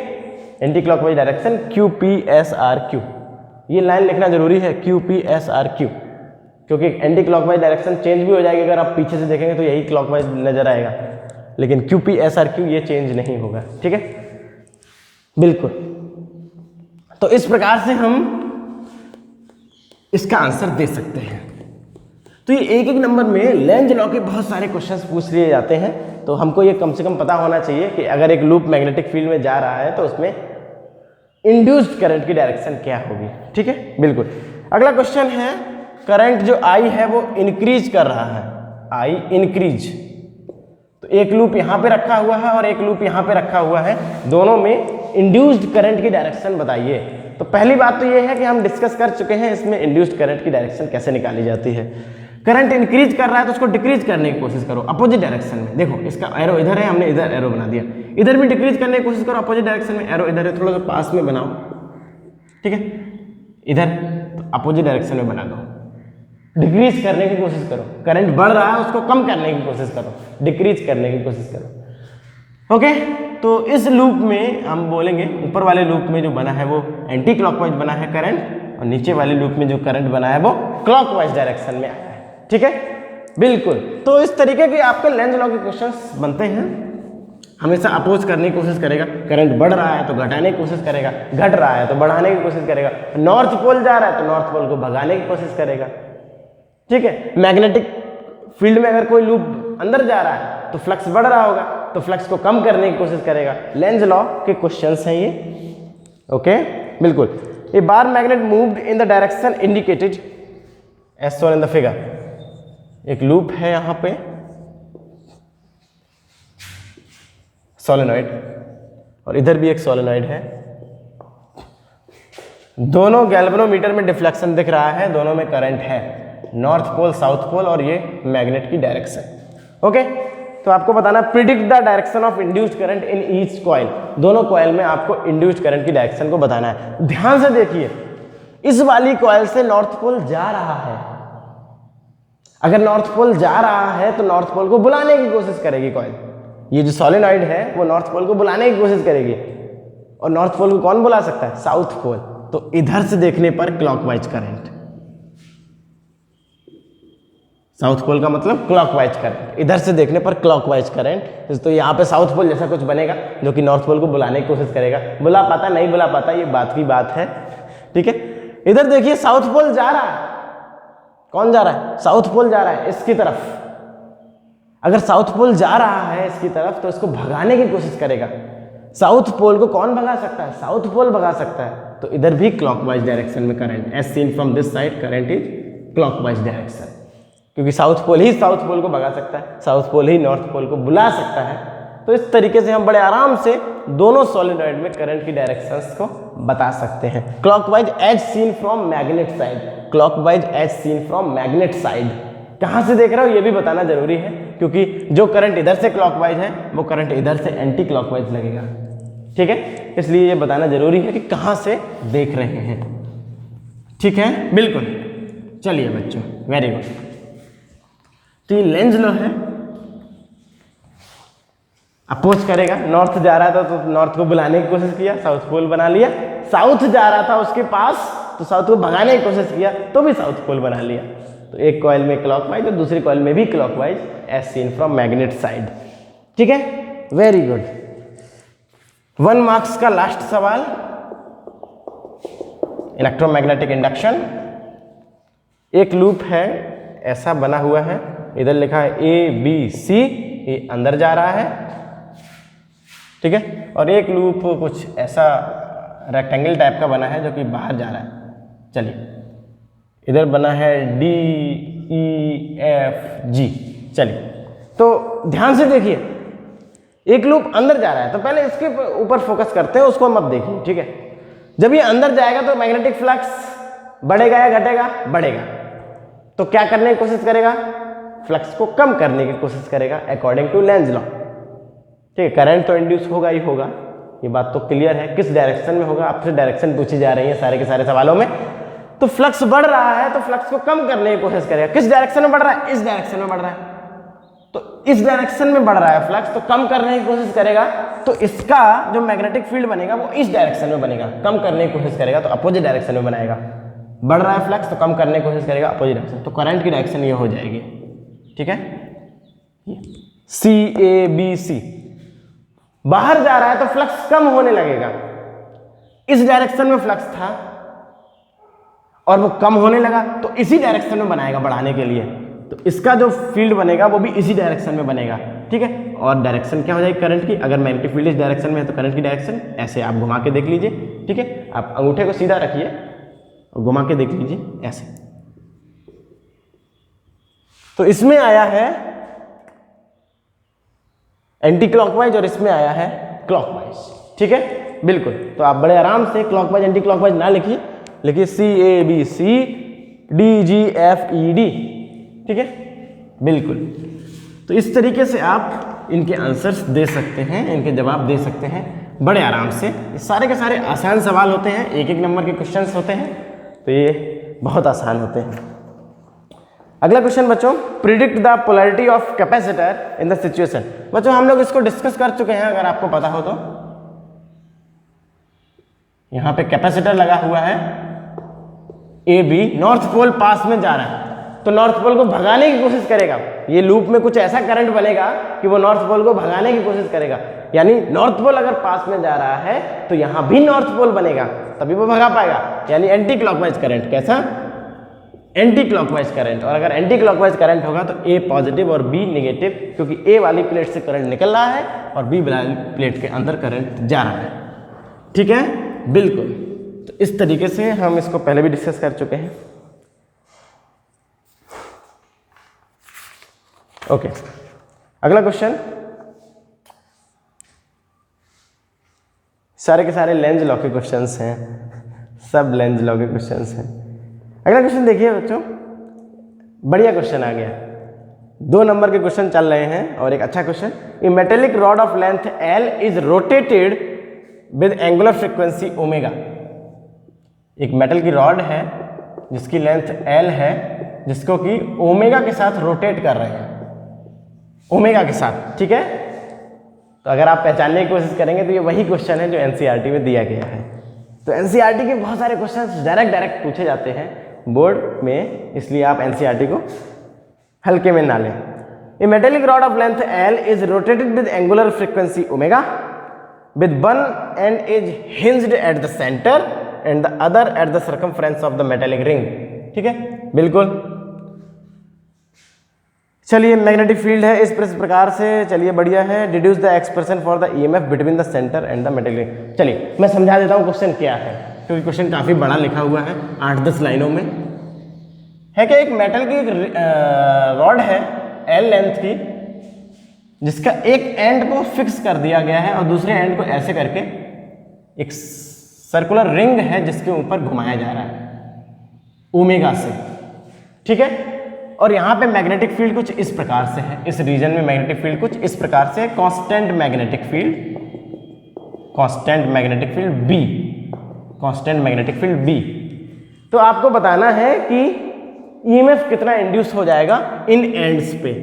एंटी क्लॉकवाइज डायरेक्शन QPSRQ, ये लाइन लिखना जरूरी है QPSRQ, क्योंकि एंटी क्लॉकवाइज डायरेक्शन चेंज भी हो जाएगी, अगर आप पीछे से देखेंगे तो यही क्लॉकवाइज नजर आएगा, लेकिन QPSRQ ये चेंज नहीं होगा, ठीक है, बिल्कुल। तो इस प्रकार से हम इसका आंसर दे सकते हैं। तो ये एक एक नंबर में लेंज लॉ के बहुत सारे क्वेश्चंस पूछ लिए जाते हैं, तो हमको ये कम से कम पता होना चाहिए कि अगर एक लूप मैग्नेटिक फील्ड में जा रहा है तो उसमें इंड्यूस्ड करंट की डायरेक्शन क्या होगी, ठीक है, बिल्कुल। अगला क्वेश्चन है, करंट जो I है वो इंक्रीज कर रहा है, I इंक्रीज, तो एक लूप यहाँ पे रखा हुआ है और एक लूप यहाँ पे रखा हुआ है, दोनों में इंड्यूस्ड करंट की डायरेक्शन बताइए। तो पहली बात तो ये है कि हम डिस्कस कर चुके हैं इसमें इंड्यूस्ड करंट की डायरेक्शन कैसे निकाली जाती है। करंट इंक्रीज कर रहा है तो उसको डिक्रीज करने की कोशिश करो अपोजिट डायरेक्शन में। देखो, इसका एरो इधर है, हमने इधर एरो बना दिया, इधर भी डिक्रीज करने की कोशिश करो अपोजिट डायरेक्शन में, एरो इधर है, थोड़ा सा पास में बनाओ, ठीक है, इधर तो अपोजिट डायरेक्शन में बना दो, डिक्रीज करने की कोशिश करो, करंट बढ़ रहा है उसको कम करने की कोशिश करो, डिक्रीज करने की कोशिश करो। ओके, तो इस लूप में हम बोलेंगे ऊपर वाले लूप में जो बना है वो एंटी क्लॉकवाइज बना है करंट, और नीचे वाले लूप में जो करंट बना है वो क्लॉकवाइज डायरेक्शन में आया है, ठीक है, बिल्कुल। तो इस तरीके के आपके लेंज लॉ के क्वेश्चंस बनते हैं, हमेशा अपोज करने की कोशिश करेगा, करंट बढ़ रहा है तो घटाने की कोशिश करेगा, घट रहा है तो बढ़ाने की कोशिश करेगा, नॉर्थ पोल जा रहा है तो नॉर्थ पोल को भगाने की कोशिश करेगा, ठीक है। मैग्नेटिक फील्ड में अगर कोई लूप अंदर जा रहा है तो फ्लक्स बढ़ रहा होगा तो फ्लक्स को कम करने की कोशिश करेगा। लेंज लॉ के क्वेश्चंस हैं ये, ओके, बिल्कुल। A bar magnet moved in the direction indicated as shown in the figure, एक लूप है यहां पे सोलेनॉइड और इधर भी एक सोलेनॉइड है, दोनों गैल्वेनोमीटर में डिफ्लेक्शन दिख रहा है, दोनों में करंट है, नॉर्थ पोल साउथ पोल और ये मैग्नेट की डायरेक्शन। ओके, तो आपको बताना predict the direction of induced current in each coil, दोनों कॉइल में आपको इंड्यूस्ड करंट की डायरेक्शन को बताना है। ध्यान से देखिए, इस वाली कॉइल से नॉर्थ पोल जा रहा है, अगर नॉर्थ पोल जा रहा है तो नॉर्थ पोल को बुलाने की कोशिश करेगी कॉइल, ये जो सोलेनॉइड है वो नॉर्थ पोल को बुलाने की कोशिश करेगी, और नॉर्थ पोल को कौन बुला सकता है? South pole. तो इधर से देखने पर क्लॉकवाइज करंट, साउथ पोल का मतलब क्लॉकवाइज करंट, इधर से देखने पर क्लॉकवाइज करंट, तो यहाँ पे साउथ पोल जैसा कुछ बनेगा जो कि नॉर्थ पोल को बुलाने की कोशिश करेगा, बुला पाता नहीं बुला पाता ये बात की बात है, ठीक है। इधर देखिए साउथ पोल जा रहा है, कौन जा रहा है? साउथ पोल जा रहा है इसकी तरफ, अगर साउथ पोल जा रहा है इसकी तरफ तो इसको भगाने की कोशिश करेगा, साउथ पोल को कौन भगा सकता है? साउथ पोल भगा सकता है, तो इधर भी क्लॉकवाइज डायरेक्शन में current, as seen from this side current is clockwise direction, क्योंकि साउथ पोल ही साउथ पोल को भगा सकता है, साउथ पोल ही नॉर्थ पोल को बुला सकता है। तो इस तरीके से हम बड़े आराम से दोनों सोलेनॉइड में करंट की डायरेक्शंस को बता सकते हैं। Clockwise as seen from magnet side, clockwise as seen from magnet side, कहाँ से देख रहे हो ये भी बताना जरूरी है, क्योंकि जो करंट इधर से क्लॉकवाइज है वो करंट इधर से एंटी क्लॉकवाइज लगेगा, ठीक है, इसलिए ये बताना जरूरी है कि कहाँ से देख रहे हैं, ठीक है, बिल्कुल। चलिए बच्चों, वेरी गुड। तो ये लेंज लॉ है, अपोज करेगा, नॉर्थ जा रहा था तो नॉर्थ को बुलाने की कोशिश किया, साउथ पोल बना लिया, साउथ जा रहा था उसके पास तो साउथ को भगाने की कोशिश किया तो भी साउथ पोल बना लिया। तो एक कॉइल में क्लॉकवाइज और दूसरी कॉइल में भी clockwise as seen from magnet side, ठीक है, वेरी गुड। 1 मार्क्स का लास्ट सवाल, इलेक्ट्रोमैग्नेटिक इंडक्शन। एक लूप है ऐसा बना हुआ है, इधर लिखा है ABC, ये अंदर जा रहा है, ठीक है, और एक लूप कुछ ऐसा रेक्टेंगल टाइप का बना है जो कि बाहर जा रहा है। चलिए, इधर बना है DEFG। चलिए, तो ध्यान से देखिए, एक लूप अंदर जा रहा है तो पहले इसके ऊपर फोकस करते हैं, उसको मत देखिए, ठीक है। जब ये अंदर जाएगा तो मैग्नेटिक फ्लक्स बढ़ेगा या घटेगा? बढ़ेगा। तो क्या करने की कोशिश करेगा? फ्लक्स को कम करने की कोशिश करेगा अकॉर्डिंग टू लेंज लॉ, ठीक है। करंट तो इंड्यूस होगा ही होगा, ये बात तो क्लियर है। किस डायरेक्शन में होगा? आपसे डायरेक्शन पूछी जा रही है सारे के सारे सवालों में। तो फ्लक्स बढ़ रहा है तो फ्लक्स को कम करने की कोशिश करेगा। किस डायरेक्शन में बढ़ रहा है? इस डायरेक्शन में बढ़ रहा है, तो इस डायरेक्शन में बढ़ रहा है फ्लक्स, तो कम करने की कोशिश करेगा, तो इसका जो मैग्नेटिक फील्ड बनेगा वो इस डायरेक्शन में बनेगा। कम करने की कोशिश करेगा तो अपोजिट डायरेक्शन में बनाएगा। बढ़ रहा है फ्लक्स तो कम करने की कोशिश करेगा अपोजिट डायरेक्शन, तो करंट की डायरेक्शन ये हो जाएगी, ठीक है। CABC, बाहर जा रहा है तो फ्लक्स कम होने लगेगा, इस डायरेक्शन में फ्लक्स था और वो कम होने लगा तो इसी डायरेक्शन में बनाएगा बढ़ाने के लिए, तो इसका जो फील्ड बनेगा वो भी इसी डायरेक्शन में बनेगा, ठीक है। और डायरेक्शन क्या हो जाएगी करंट की? अगर मैग्नेटिक फील्ड इस डायरेक्शन में है तो करंट की डायरेक्शन ऐसे आप घुमा के देख लीजिए, ठीक है। आप अंगूठे को सीधा रखिए और घुमा के देख लीजिए ऐसे। तो इसमें आया है एंटी क्लॉकवाइज और इसमें आया है क्लॉकवाइज, ठीक है, बिल्कुल। तो आप बड़े आराम से क्लॉकवाइज एंटी क्लॉकवाइज ना लिखिए, लिखिए CABC DGFED, ठीक है, बिल्कुल। तो इस तरीके से आप इनके आंसर्स दे सकते हैं, इनके जवाब दे सकते हैं बड़े आराम से। ये सारे के सारे आसान सवाल होते हैं, एक एक नंबर के क्वेश्चंस होते हैं, तो ये बहुत आसान होते हैं। अगला क्वेश्चन बच्चों, predict the polarity of capacitor in the situation. बच्चों हम लोग इसको डिस्कस कर चुके हैं, अगर आपको पता हो तो। यहां पे कैपेसिटर लगा हुआ है ए बी, नॉर्थ पोल पास में जा रहा है, तो नॉर्थ पोल को भगाने की कोशिश करेगा। ये लूप में कुछ ऐसा करंट बनेगा कि वो नॉर्थ पोल को भगाने की कोशिश करेगा, यानी नॉर्थ पोल अगर पास में जा रहा है तो यहां भी नॉर्थ पोल बनेगा, तभी वो भगा पाएगा, यानी एंटी क्लॉकवाइज करंट। कैसा? Anti clockwise current. और अगर एंटी क्लॉकवाइज करंट होगा तो ए पॉजिटिव और बी नेगेटिव, क्योंकि ए वाली प्लेट से करंट निकल रहा है और बी वाली प्लेट के अंदर करंट जा रहा है। ठीक है, बिल्कुल। तो इस तरीके से हम इसको पहले भी डिस्कस कर चुके हैं। ओके, अगला क्वेश्चन, सारे के सारे लेंज लॉ के क्वेश्चंस हैं, सब लेंज लॉ के क्वेश्चंस हैं। अगला क्वेश्चन देखिए बच्चों, बढ़िया क्वेश्चन आ गया। 2 नंबर के क्वेश्चन चल रहे हैं और एक अच्छा question. A metallic rod of length L is rotated with angular frequency omega. एक मेटल की रॉड है जिसकी लेंथ L है, जिसको कि ओमेगा के साथ रोटेट कर रहे हैं, ओमेगा के साथ। ठीक है, तो अगर आप पहचानने की कोशिश करेंगे तो ये वही क्वेश्चन है जो एनसीईआरटी में दिया गया है। तो एनसीईआरटी के बहुत सारे क्वेश्चंस डायरेक्ट पूछे जाते हैं बोर्ड में, इसलिए आप एनसीईआरटी को हल्के में ना लें। A metallic rod of length L is rotated with angular frequency omega with one end is hinged at the center and the other at the circumference of the metallic ring। ठीक है, बिल्कुल। चलिए, मैग्नेटिक फील्ड है इस प्रकार से, चलिए बढ़िया है। Deduce the expression for the EMF between the centre and the metal ring. चलिए मैं समझा देता हूँ क्वेश्चन क्या है, क्योंकि क्वेश्चन काफी बड़ा लिखा हुआ है, 8-10 लाइनों में है। कि एक मेटल की रॉड है L लेंथ की, जिसका एक एंड को फिक्स कर दिया गया है और दूसरे एंड को ऐसे करके एक सर्कुलर रिंग है जिसके ऊपर घुमाया जा रहा है ओमेगा से। ठीक है, और यहां पे मैग्नेटिक फील्ड कुछ इस प्रकार से है, इस रीजन में मैग्नेटिक फील्ड कुछ इस प्रकार से, constant magnetic field, constant magnetic field B, constant magnetic field B. तो आपको बताना है कि ईएमएफ कितना इंड्यूस हो जाएगा इन एंड्स पे,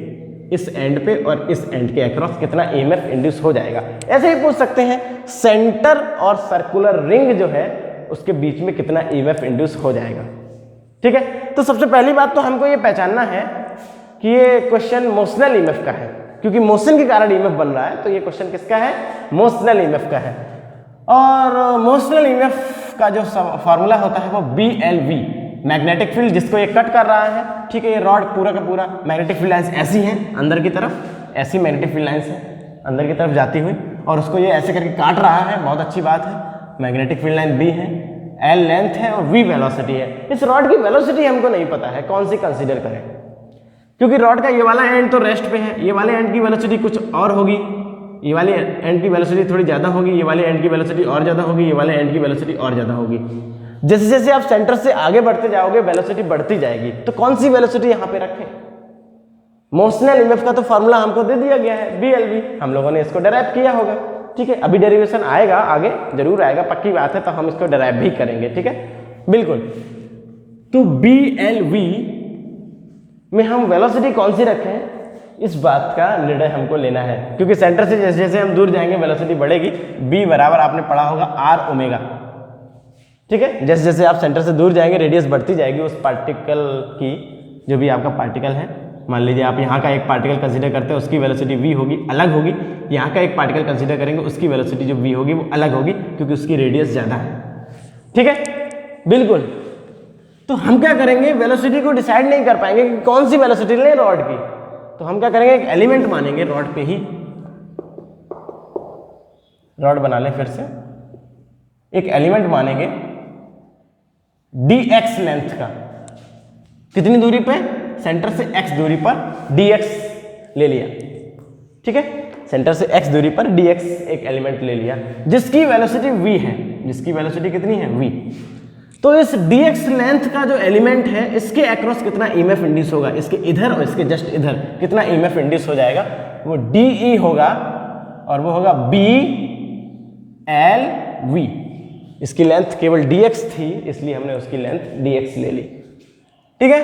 इस एंड पे और इस एंड के अक्रॉस कितना ईएमएफ इंड्यूस हो जाएगा। ऐसे ही पूछ सकते हैं सेंटर और सर्कुलर रिंग जो है उसके बीच में कितना ईएमएफ इंड्यूस हो जाएगा। ठीक है, तो सबसे पहली बात तो हमको ये पहचानना है कि ये क्वेश्चन मोशनल ईएमएफ का है, क्योंकि मोशन के कारण ईएमएफ बन रहा है, तो ये क्वेश्चन किसका है? मोशनल ईएमएफ का है। और मोशनल ईएमएफ का जो फॉर्मूला होता है वो BLV, मैग्नेटिक फील्ड जिसको ये कट कर रहा है। ठीक है, ये रॉड पूरा का पूरा मैग्नेटिक फील्ड लाइंस ऐसी हैं अंदर की तरफ, ऐसी मैग्नेटिक फील्ड लाइंस है अंदर की तरफ जाती हुई, और उसको ये ऐसे करके काट रहा है, बहुत अच्छी बात है। मैग्नेटिक फील्ड लाइन B है, L लेंथ है और V वेलोसिटी है। इस रॉड की वेलोसिटी हमको नहीं पता है, कौन सी कंसीडर करें, क्योंकि रॉड का ये वाला एंड तो रेस्ट पे है, ये वाले एंड की वेलोसिटी कुछ और होगी, ये वाले एंड की वेलोसिटी थोड़ी ज़्यादा होगी, ये वाले एंड की वेलोसिटी और ज़्यादा होगी, ये वाले एंड की वेलोसिटी और ज़्यादा होगी। जैसे जैसे आप सेंटर से आगे बढ़ते जाओगे वेलोसिटी बढ़ती जाएगी, तो कौन सी वेलोसिटी यहाँ पे रखें? मोशनल ईएमएफ का तो फॉर्मूला हमको दे दिया गया है BLV, हम लोगों ने इसको डेराइव किया होगा। ठीक है, अभी डेरिवेशन आएगा, आगे जरूर आएगा, पक्की बात है, तो हम इसको डेराइव भी करेंगे। ठीक है, बिल्कुल। तो BLV में हम वेलोसिटी कौन सी रखें, इस बात का निर्णय हमको लेना है, क्योंकि सेंटर से जैसे जैसे हम दूर जाएंगे वेलोसिटी बढ़ेगी। B बराबर आपने पढ़ा होगा R ओमेगा। ठीक है, जैसे जैसे आप सेंटर से दूर जाएंगे रेडियस बढ़ती जाएगी उस पार्टिकल की, जो भी आपका पार्टिकल है। मान लीजिए आप यहाँ का एक पार्टिकल कंसीडर करते हैं, उसकी वेलोसिटी V होगी, अलग होगी। यहाँ का एक पार्टिकल कंसीडर करेंगे, उसकी वेलोसिटी जो V होगी वो अलग होगी, क्योंकि उसकी रेडियस ज़्यादा है। ठीक है, बिल्कुल। तो हम क्या करेंगे, वेलोसिटी को डिसाइड नहीं कर पाएंगे कि कौन सी वेलोसिटी लें रॉड की, तो हम क्या करेंगे, एक एलिमेंट मानेंगे रॉड पे ही। रॉड बना लें, फिर से एक एलिमेंट मानेंगे dx लेंथ का, कितनी दूरी पे, सेंटर से x दूरी पर dx ले लिया। ठीक है, सेंटर से x दूरी पर dx एक एलिमेंट ले लिया जिसकी वेलोसिटी v है, जिसकी वेलोसिटी कितनी है, v। तो इस dx लेंथ का जो एलिमेंट है, इसके अक्रॉस कितना ईएमएफ इंड्यूस होगा, इसके इधर और इसके जस्ट इधर कितना ईएमएफ इंड्यूस हो जाएगा, वो DE होगा और वो होगा BLV। इसकी लेंथ केवल dx थी, इसलिए हमने उसकी लेंथ dx ले ली। ठीक है,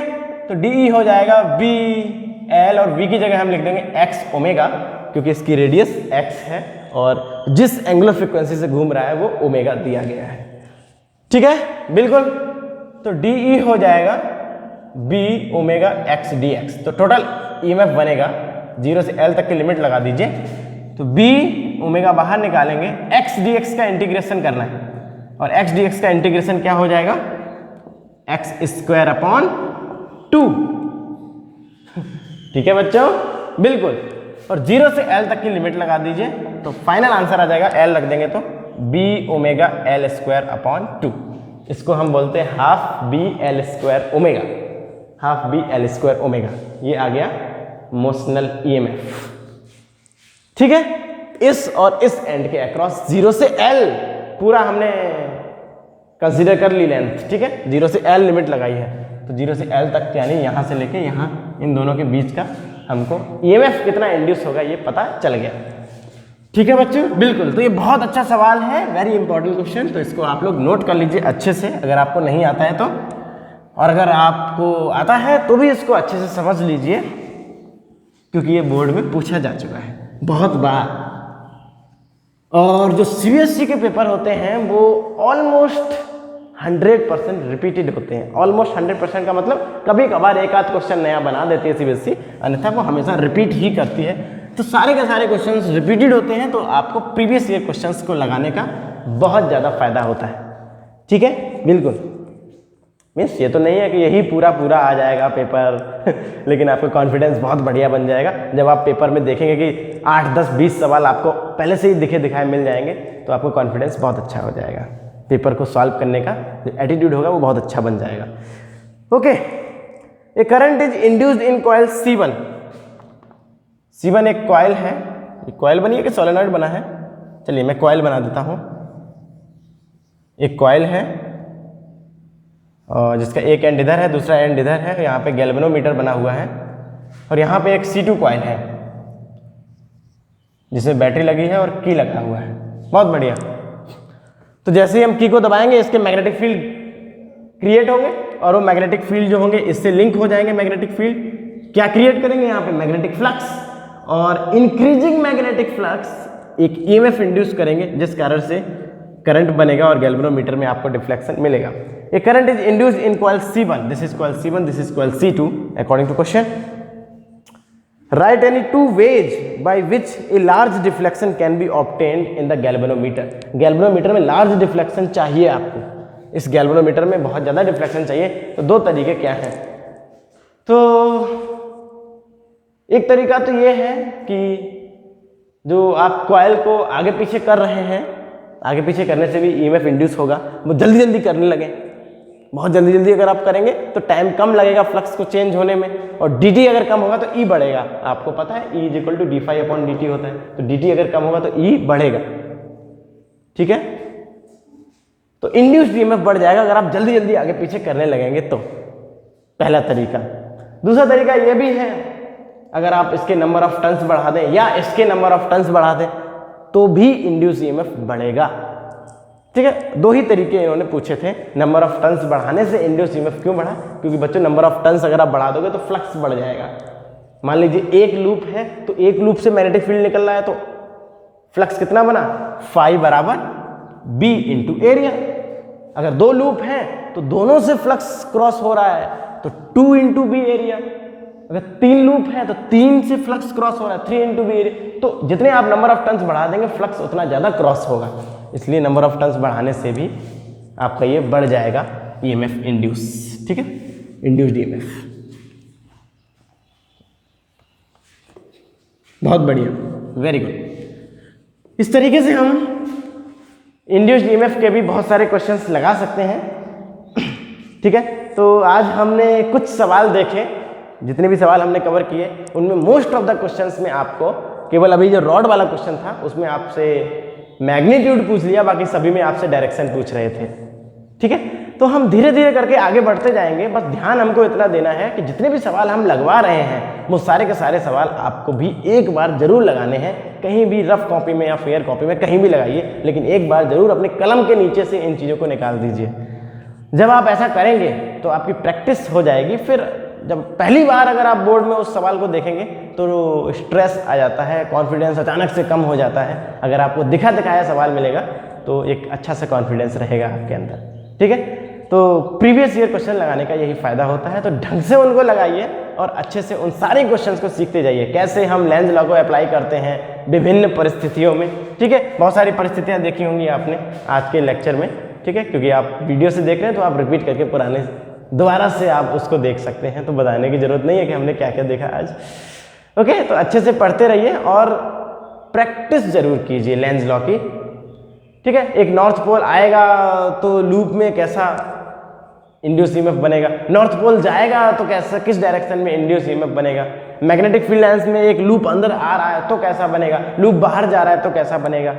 तो DE हो जाएगा BL और V की जगह हम लिख देंगे x ओमेगा, क्योंकि इसकी रेडियस x है और जिस एंगुलर फ्रीक्वेंसी से घूम रहा है वो ओमेगा दिया गया है। ठीक है, बिल्कुल। तो DE हो जाएगा B ओमेगा x dx। तो टोटल EMF बनेगा, 0 से L तक की लिमिट लगा दीजिए, तो B ओमेगा बाहर निकालेंगे, x dx का इंटीग्रेशन करना है और x dx का इंटीग्रेशन क्या हो जाएगा, x स्क्वायर अपॉन 2। ठीक है बच्चों, बिल्कुल। और 0 से L तक की लिमिट लगा दीजिए, तो फाइनल आंसर आ जाएगा, L रख देंगे तो B omega L square upon 2। इसको हम बोलते हैं half B L square omega, half B L square omega. ये आ गया मोशनल EMF। ठीक है, इस और इस एंड के अक्रॉस 0 से L पूरा हमने कंसीडर कर ली लेंथ। ठीक है, 0 से L लिमिट लगाई है, तो 0 से L तक यानी यहाँ से लेके यहाँ इन दोनों के बीच का हमको EMF कितना इंड्यूस होगा ये पता चल गया। ठीक है बच्चों, बिल्कुल। तो ये बहुत अच्छा सवाल है, वेरी इंपॉर्टेंट क्वेश्चन, तो इसको आप लोग नोट कर लीजिए अच्छे से, अगर आपको नहीं आता है तो, और अगर आपको आता है तो भी इसको अच्छे से समझ लीजिए, क्योंकि ये बोर्ड में पूछा जा चुका है बहुत बार। और जो CBSE के पेपर होते हैं वो ऑलमोस्ट 100% रिपीटेड होते हैं। ऑलमोस्ट 100% का मतलब कभी कभार एक आध क्वेश्चन नया बना देती है CBSE, अन्यथा वो हमेशा रिपीट ही करती है। तो सारे के सारे क्वेश्चंस रिपीटेड होते हैं, तो आपको प्रीवियस ईयर क्वेश्चंस को लगाने का बहुत ज़्यादा फायदा होता है। ठीक है, बिल्कुल। मीन्स ये तो नहीं है कि यही पूरा आ जाएगा पेपर लेकिन आपका कॉन्फिडेंस बहुत बढ़िया बन जाएगा जब आप पेपर में देखेंगे कि 8, 10, 20 सवाल आपको पहले से ही दिखाए मिल जाएंगे, तो आपको कॉन्फिडेंस बहुत अच्छा हो जाएगा। पेपर को सॉल्व करने का जो एटीट्यूड होगा वो बहुत अच्छा बन जाएगा। Okay, A current is induced in coil C1। C1 एक कॉइल है, कॉइल बनी है कि सोलेनॉइड बना है, चलिए मैं कॉइल बना देता हूँ। एक कॉइल है और जिसका एक एंड इधर है, दूसरा एंड इधर है, यहाँ पे गैल्वेनोमीटर बना हुआ है, और यहाँ पे एक C2 कॉइल है जिसमें बैटरी लगी है और की लगा हुआ है। बहुत बढ़िया। तो जैसे ही हम की को दबाएंगे इसके मैग्नेटिक फील्ड क्रिएट होंगे और वो मैग्नेटिक फील्ड जो होंगे इससे लिंक हो जाएंगे। मैग्नेटिक फील्ड क्या क्रिएट करेंगे यहाँ पे, मैग्नेटिक फ्लक्स, और इंक्रीजिंग मैग्नेटिक फ्लक्स एक EMF इंड्यूस करेंगे जिस कारण से करंट बनेगा और गैल्वेनोमीटर में आपको डिफ्लेक्शन मिलेगा। A current is induced in coil C1. This is coil C1, this is coil C2 according to question. Write any two ways by which a large deflection can be obtained in the galvanometer. Galvanometer में लार्ज डिफ्लेक्शन चाहिए आपको, इस गैल्वेनोमीटर में बहुत ज़्यादा डिफ्लेक्शन चाहिए, तो दो तरीके क्या हैं। तो एक तरीका तो ये है कि जो आप कॉइल को आगे पीछे कर रहे हैं, आगे पीछे करने से भी EMF इंड्यूस होगा, वो जल्दी जल्दी करने लगे। बहुत जल्दी जल्दी अगर आप करेंगे तो टाइम कम लगेगा फ्लक्स को चेंज होने में, और dt अगर कम होगा तो E बढ़ेगा। आपको पता है E = d∅/dt होता है, तो dt अगर कम होगा तो E बढ़ेगा। ठीक है, तो इंड्यूस्ड EMF बढ़ जाएगा अगर आप जल्दी जल्दी आगे पीछे करने लगेंगे तो, पहला तरीका। दूसरा तरीका ये भी है, अगर आप इसके नंबर ऑफ टर्न्स बढ़ा दें या इसके नंबर ऑफ टर्न्स बढ़ा दें तो भी इंड्यूस EMF बढ़ेगा। ठीक है, दो ही तरीके इन्होंने पूछे थे। नंबर ऑफ टर्न्स बढ़ाने से इंड्यूस EMF क्यों बढ़ा, क्योंकि बच्चों नंबर ऑफ टर्न्स अगर आप बढ़ा दोगे तो फ्लक्स बढ़ जाएगा। मान लीजिए एक लूप है तो एक लूप से मैग्नेटिक फील्ड निकल रहा है, तो फ्लक्स कितना बना, phi = B × एरिया। अगर दो लूप है तो दोनों से फ्लक्स क्रॉस हो रहा है तो 2 × B एरिया। अगर 3 लूप है तो 3 से फ्लक्स क्रॉस हो रहा है, 3 × B एरिया। तो जितने आप नंबर ऑफ टर्न्स बढ़ा देंगे फ्लक्स उतना ज़्यादा क्रॉस होगा, इसलिए नंबर ऑफ टर्न्स बढ़ाने से भी आपका ये बढ़ जाएगा EMF इंड्यूस। ठीक है, इंड्यूस्ड EMF। बहुत बढ़िया, वेरी गुड। इस तरीके से हम इंड्यूस्ड EMF के भी बहुत सारे क्वेश्चंस लगा सकते हैं। ठीक है, तो आज हमने कुछ सवाल देखे, जितने भी सवाल हमने कवर किए उनमें मोस्ट ऑफ द क्वेश्चंस में आपको केवल अभी जो रॉड वाला क्वेश्चन था उसमें आपसे मैग्नीट्यूड पूछ लिया, बाकी सभी में आपसे डायरेक्शन पूछ रहे थे। ठीक है, तो हम धीरे धीरे करके आगे बढ़ते जाएंगे। बस ध्यान हमको इतना देना है कि जितने भी सवाल हम लगवा रहे हैं वो सारे के सारे सवाल आपको भी एक बार जरूर लगाने हैं, कहीं भी रफ कॉपी में या फेयर कॉपी में कहीं भी लगाइए, लेकिन एक बार जरूर अपने कलम के नीचे से इन चीज़ों को निकाल दीजिए। जब आप ऐसा करेंगे तो आपकी प्रैक्टिस हो जाएगी। फिर जब पहली बार अगर आप बोर्ड में उस सवाल को देखेंगे तो स्ट्रेस आ जाता है, कॉन्फिडेंस अचानक से कम हो जाता है। अगर आपको दिखा दिखाया सवाल मिलेगा तो एक अच्छा सा कॉन्फिडेंस रहेगा आपके अंदर, ठीक है। तो प्रीवियस ईयर क्वेश्चन लगाने का यही फायदा होता है। तो ढंग से उनको लगाइए और अच्छे से उन सारे क्वेश्चंस को सीखते जाइए, कैसे हम लेंज लॉ को अप्लाई करते हैं विभिन्न परिस्थितियों में, ठीक है। बहुत सारी परिस्थितियां देखी होंगी आपने आज के लेक्चर में, ठीक है, क्योंकि आप वीडियो से देख रहे हैं तो आप रिपीट करके पुराने दोबारा से आप उसको देख सकते हैं, तो बताने की जरूरत नहीं है कि हमने क्या क्या देखा आज। ओके, तो अच्छे से पढ़ते रहिए और प्रैक्टिस जरूर कीजिए लेंज लॉ की, ठीक है। एक नॉर्थ पोल आएगा तो लूप में कैसा इंड्यूस ईएमएफ बनेगा, नॉर्थ पोल जाएगा तो कैसा, किस डायरेक्शन में इंड्यूस ईएमएफ बनेगा, मैग्नेटिक फील्ड लाइंस में एक लूप अंदर आ रहा है तो कैसा बनेगा, लूप बाहर जा रहा है तो कैसा बनेगा,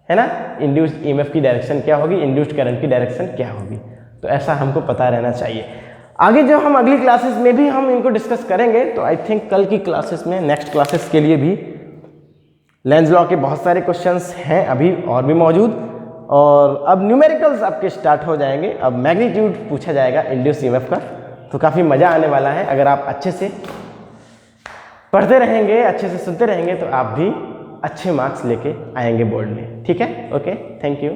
है ना। इंड्यूस ईएमएफ की डायरेक्शन क्या होगी, इंड्यूस्ड करंट की डायरेक्शन क्या होगी, तो ऐसा हमको पता रहना चाहिए। आगे जब हम अगली क्लासेस में भी हम इनको डिस्कस करेंगे तो आई थिंक कल की क्लासेस में, नेक्स्ट क्लासेस के लिए भी लेंज लॉ के बहुत सारे क्वेश्चंस हैं अभी और भी मौजूद, और अब न्यूमेरिकल्स आपके स्टार्ट हो जाएंगे। अब मैग्नीट्यूड पूछा जाएगा इंड्यूस ईएमएफ का, तो काफ़ी मज़ा आने वाला है। अगर आप अच्छे से पढ़ते रहेंगे, अच्छे से सुनते रहेंगे तो आप भी अच्छे मार्क्स लेके आएंगे बोर्ड में, ठीक है। Okay, thank you.